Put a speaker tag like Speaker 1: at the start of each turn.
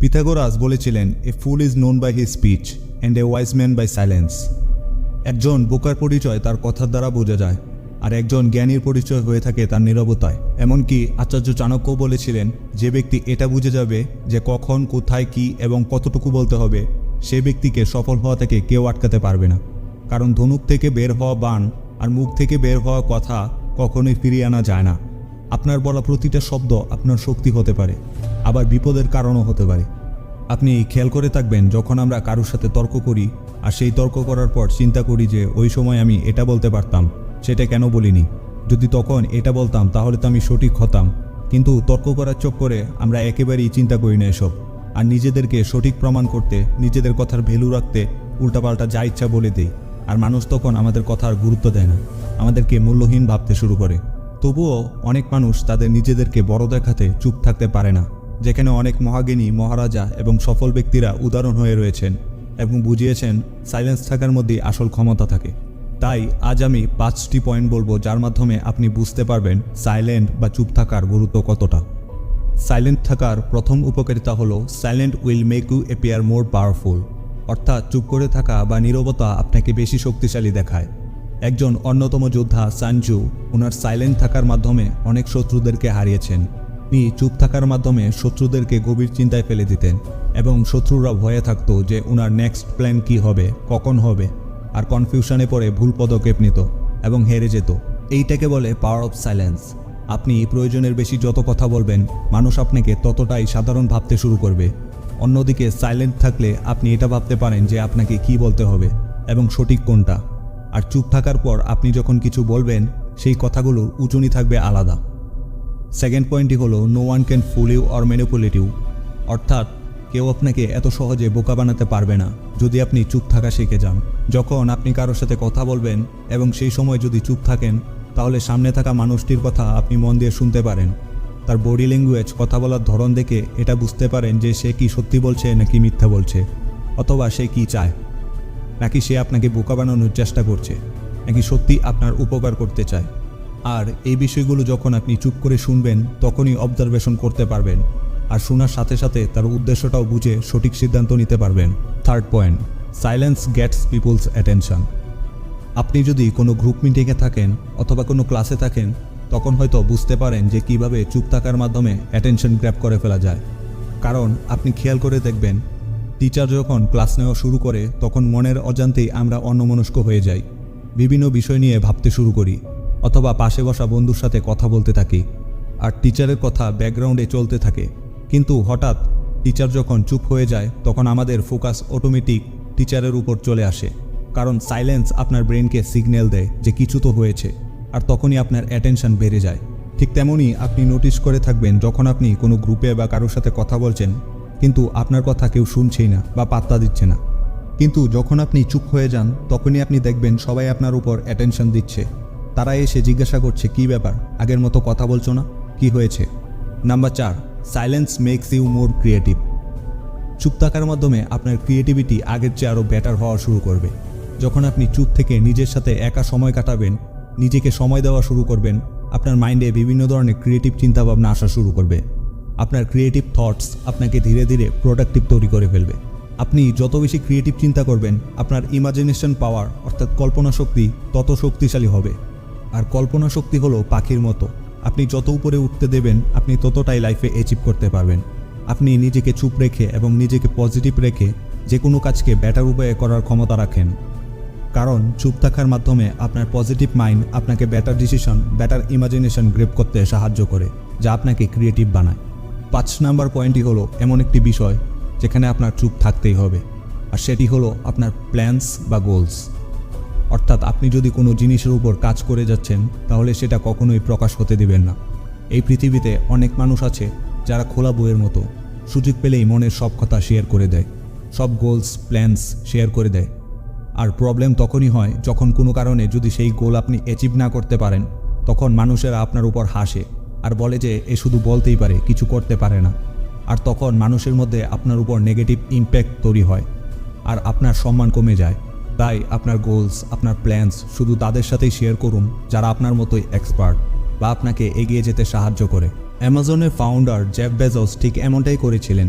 Speaker 1: Pythagoras বলেছিলেন, a fool is known by his speech and a wise man by silence. একজন বোকার পরিচয় তার কথার দ্বারা বোঝা যায়, আর একজন জ্ঞানীর পরিচয় হয়ে থাকে তার নীরবতায়। এমনকি আচার্য চাণক্য বলেছিলেন, যে ব্যক্তি এটা বুঝে যাবে যে কখন, কোথায়, কি এবং কতটুকু বলতে হবে, সে ব্যক্তিকে সফল হওয়া থেকে কেউ আটকাতে পারবে না। কারণ ধনুক থেকে বের হওয়া বাণ আর মুখ থেকে বের হওয়া কথা কখনোই ফিরিয়ে আনা যায় না। আপনার বলা প্রতিটা শব্দ আপনার শক্তি হতে পারে, আবার বিপদের কারণও হতে পারে। আপনি খেয়াল করে থাকবেন, যখন আমরা কারোর সাথে তর্ক করি আর সেই তর্ক করার পর চিন্তা করি যে ওই সময় আমি এটা বলতে পারতাম, সেটা কেন বলিনি, যদি তখন এটা বলতাম তাহলে তো আমি সঠিক হতাম। কিন্তু তর্ক করার চক্করে আমরা একেবারেই চিন্তা করি না এসব, আর নিজেদেরকে সঠিক প্রমাণ করতে, নিজেদের কথার ভ্যালু রাখতে উল্টাপাল্টা যা ইচ্ছা বলে দিই। আর মানুষ তখন আমাদের কথার গুরুত্ব দেয় না, আমাদেরকে মূল্যহীন ভাবতে শুরু করে। তবুও অনেক মানুষ তাদের নিজেদেরকে বড় দেখাতে চুপ থাকতে পারে না, যেখানে অনেক মহাজ্ঞানী, মহারাজা এবং সফল ব্যক্তিরা উদাহরণ হয়ে রয়েছেন এবং বুঝিয়েছেন সাইলেন্স থাকার মধ্যেই আসল ক্ষমতা থাকে। তাই আজ আমি 5টি পয়েন্ট বলবো, যার মাধ্যমে আপনি বুঝতে পারবেন সাইলেন্ট বা চুপ থাকার গুরুত্ব কতটা। সাইলেন্ট থাকার প্রথম উপকারিতা হলো, silent will make you appear more powerful. অর্থাৎ চুপ করে থাকা বা নীরবতা আপনাকে বেশি শক্তিশালী দেখায়। একজন অন্যতম যোদ্ধা সান ৎসু ওনার সাইলেন্ট থাকার মাধ্যমে অনেক শত্রুদেরকে হারিয়েছেন। তিনি চুপ থাকার মাধ্যমে শত্রুদেরকে গভীর চিন্তায় ফেলে দিতেন এবং শত্রুরা ভয়ে থাকতো যে ওনার নেক্সট প্ল্যান কি হবে, কখন হবে, আর কনফিউশনে পড়ে ভুল পদক্ষেপ নিত এবং হেরে যেত। এইটাকে বলে পাওয়ার অফ সাইলেন্স। আপনি প্রয়োজনের বেশি যত কথা বলবেন, মানুষ আপনাকে ততটাই সাধারণ ভাবতে শুরু করবে। অন্যদিকে সাইলেন্ট থাকলে আপনি এটা ভাবতে পারেন যে আপনাকে কি বলতে হবে এবং সঠিক কোনটা। আর চুপ থাকার পর আপনি যখন কিছু বলবেন, সেই কথাগুলোর উঁচুনি থাকবে আলাদা। সেকেন্ড পয়েন্টটি হলো, no one can fool you or manipulate you. অর্থাৎ কেউ আপনাকে এত সহজে বোকা বানাতে পারবে না যদি আপনি চুপ থাকা শিখে যান। যখন আপনি কারোর সাথে কথা বলবেন এবং সেই সময় যদি চুপ থাকেন, তাহলে সামনে থাকা মানুষটির কথা আপনি মন দিয়ে শুনতে পারেন। তার বডি ল্যাঙ্গুয়েজ, কথা বলার ধরন দেখে এটা বুঝতে পারেন যে সে কি সত্যি বলছে নাকি মিথ্যা বলছে, অথবা সে কি চায়, নাকি সে আপনাকে বোকা বানানোর চেষ্টা করছে, নাকি সত্যি আপনার উপকার করতে চায়। আর এই বিষয়গুলো যখন আপনি চুপ করে শুনবেন, তখনই অবজারভেশন করতে পারবেন, আর শোনার সাথে সাথে তার উদ্দেশ্যটাও বুঝে সঠিক সিদ্ধান্ত নিতে পারবেন। Third point, silence gets people's attention. আপনি যদি কোনো গ্রুপ মিটিংয়ে থাকেন অথবা কোনো ক্লাসে থাকেন, তখন হয়তো বুঝতে পারেন যে কিভাবে চুপ থাকার মাধ্যমে অ্যাটেনশন গ্র্যাব করে ফেলা যায়। কারণ আপনি খেয়াল করে দেখবেন, টিচার যখন ক্লাস নেওয়া শুরু করে, তখন মনের অজান্তেই আমরা অন্যমনস্ক হয়ে যাই, বিভিন্ন বিষয় নিয়ে ভাবতে শুরু করি, অথবা পাশে বসা বন্ধুর সাথে কথা বলতে থাকি, আর টিচারের কথা ব্যাকগ্রাউন্ডে চলতে থাকে। কিন্তু হঠাৎ টিচার যখন চুপ হয়ে যায়, তখন আমাদের ফোকাস অটোমেটিক টিচারের উপর চলে আসে। কারণ সাইলেন্স আপনার ব্রেনকে সিগন্যাল দেয় যে কিছু তো হয়েছে, আর তখনই আপনার অ্যাটেনশন বেড়ে যায়। ঠিক তেমনই আপনি নোটিস করে থাকবেন, যখন আপনি কোনো গ্রুপে বা কারোর সাথে কথা বলছেন, কিন্তু আপনার কথা কেউ শুনছেই না বা পাত্তা দিচ্ছে না। কিন্তু যখন আপনি চুপ হয়ে যান, তখনই আপনি দেখবেন সবাই আপনার উপর অ্যাটেনশন দিচ্ছে। তারা এসে জিজ্ঞাসা করছে, কি ব্যাপার, আগের মতো কথা বলছো না, কি হয়েছে? Number 4, silence makes you more creative. চুপ থাকার মাধ্যমে আপনার ক্রিয়েটিভিটি আগের চেয়ে আরও বেটার হওয়া শুরু করবে। যখন আপনি চুপ থেকে নিজের সাথে একা সময় কাটাবেন, নিজেকে সময় দেওয়া শুরু করবেন, আপনার মাইন্ডে বিভিন্ন ধরনের ক্রিয়েটিভ চিন্তাভাবনা আসা শুরু করবে। আপনার ক্রিয়েটিভ থটস আপনাকে ধীরে ধীরে প্রোডাক্টিভ তৈরি করে ফেলবে। আপনি যত বেশি ক্রিয়েটিভ চিন্তা করবেন, আপনার ইমাজিনেশন পাওয়ার অর্থাৎ কল্পনা শক্তি তত শক্তিশালী হবে। আর কল্পনা শক্তি হলো পাখির মতো, আপনি যত উপরে উঠতে দেবেন, আপনি ততটাই লাইফে অ্যাচিভ করতে পারবেন। আপনি নিজেকে চুপ রেখে এবং নিজেকে পজিটিভ রেখে যে কোনো কাজকে বেটার উপায়ে করার ক্ষমতা রাখেন। কারণ চুপ থাকার মাধ্যমে আপনার পজিটিভ মাইন্ড আপনাকে better decision, better imagination grape করতে সাহায্য করে, যা আপনাকে ক্রিয়েটিভ বানায়। 5 নাম্বার পয়েন্টই হলো এমন একটি বিষয় যেখানে আপনার চুপ থাকতেই হবে, আর সেটি হলো আপনার প্ল্যানস বা গোলস। অর্থাৎ আপনি যদি কোনো জিনিসের উপর কাজ করে যাচ্ছেন, তাহলে সেটা কখনোই প্রকাশ হতে দিবেন না। এই পৃথিবীতে অনেক মানুষ আছে যারা খোলা বইয়ের মতো, সুযোগ পেলেই মনের সব কথা শেয়ার করে দেয়, সব গোলস, প্ল্যানস শেয়ার করে দেয়। আর প্রবলেম তখনই হয় যখন কোনো কারণে যদি সেই গোল আপনি অ্যাচিভ না করতে পারেন, তখন মানুষেরা আপনার উপর হাসে আর বলে যে এ শুধু বলতেই পারে, কিছু করতে পারে না। আর তখন মানুষের মধ্যে আপনার উপর নেগেটিভ ইম্প্যাক্ট তৈরি হয় আর আপনার সম্মান কমে যায়। তাই আপনার গোলস, আপনার প্ল্যানস শুধু তাদের সাথেই শেয়ার করুন যারা আপনার মতোই এক্সপার্ট বা আপনাকে এগিয়ে যেতে সাহায্য করে। অ্যামাজনের ফাউন্ডার জেফ বেজোস ঠিক এমনটাই করেছিলেন।